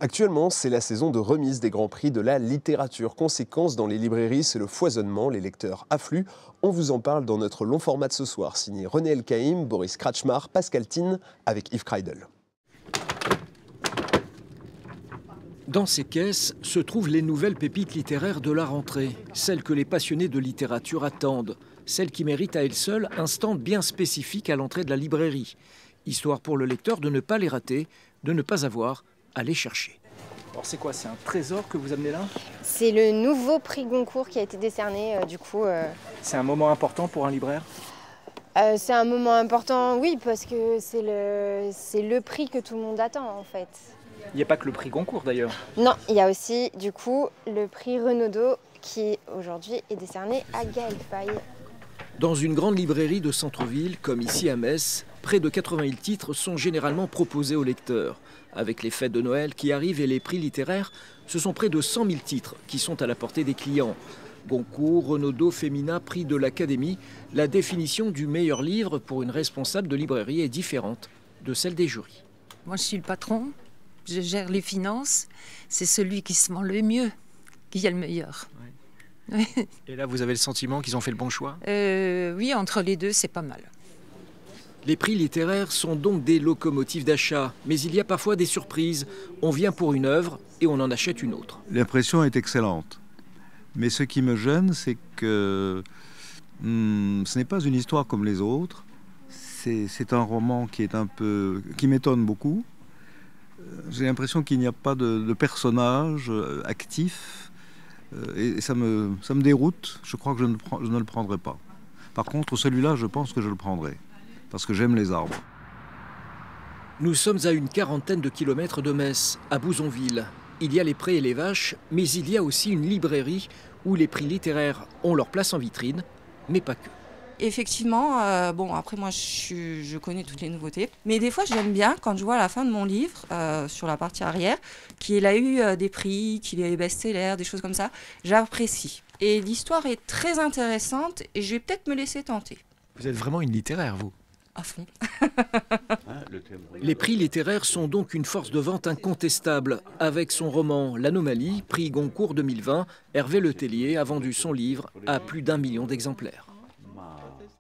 Actuellement, c'est la saison de remise des grands prix de la littérature. Conséquence, dans les librairies, c'est le foisonnement, les lecteurs affluent. On vous en parle dans notre long format de ce soir, signé René Elkaïm, Boris Kratchmar, Pascal Thine, avec Yves Kreidel. Dans ces caisses se trouvent les nouvelles pépites littéraires de la rentrée, celles que les passionnés de littérature attendent, celles qui méritent à elles seules un stand bien spécifique à l'entrée de la librairie, histoire pour le lecteur de ne pas les rater, de ne pas avoir à les chercher. Alors c'est quoi, c'est un trésor que vous amenez là? C'est le nouveau prix Goncourt qui a été décerné C'est un moment important pour un libraire? C'est un moment important, oui, parce que c'est le prix que tout le monde attend en fait. Il n'y a pas que le prix Goncourt d'ailleurs. Non, il y a aussi du coup le prix Renaudot qui aujourd'hui est décerné à Gaël Faye. Dans une grande librairie de centre-ville, comme ici à Metz, près de 80 000 titres sont généralement proposés aux lecteurs. Avec les fêtes de Noël qui arrivent et les prix littéraires, ce sont près de 100 000 titres qui sont à la portée des clients. Goncourt, Renaudot, Femina, prix de l'Académie, la définition du meilleur livre pour une responsable de librairie est différente de celle des jurys. Moi, je suis le patron, je gère les finances. C'est celui qui se vend le mieux qui a le meilleur. Ouais. Et là, vous avez le sentiment qu'ils ont fait le bon choix? Oui, entre les deux, c'est pas mal. Les prix littéraires sont donc des locomotives d'achat, mais il y a parfois des surprises. On vient pour une œuvre et on en achète une autre. L'impression est excellente. Mais ce qui me gêne, c'est que ce n'est pas une histoire comme les autres. C'est un roman qui m'étonne beaucoup. J'ai l'impression qu'il n'y a pas de personnage actif. Et ça me déroute. Je crois que je ne le prendrai pas. Par contre, celui-là, je pense que je le prendrai. Parce que j'aime les arbres. Nous sommes à une quarantaine de kilomètres de Metz, à Bouzonville. Il y a les prés et les vaches, mais il y a aussi une librairie où les prix littéraires ont leur place en vitrine, mais pas que. Effectivement, après moi je connais toutes les nouveautés, mais des fois j'aime bien quand je vois à la fin de mon livre, sur la partie arrière, qu'il a eu des prix, qu'il est best-seller, des choses comme ça, j'apprécie. Et l'histoire est très intéressante et je vais peut-être me laisser tenter. Vous êtes vraiment une littéraire, vous? À fond. Les prix littéraires sont donc une force de vente incontestable. Avec son roman L'Anomalie, prix Goncourt 2020, Hervé Letellier a vendu son livre à plus d'1 million d'exemplaires.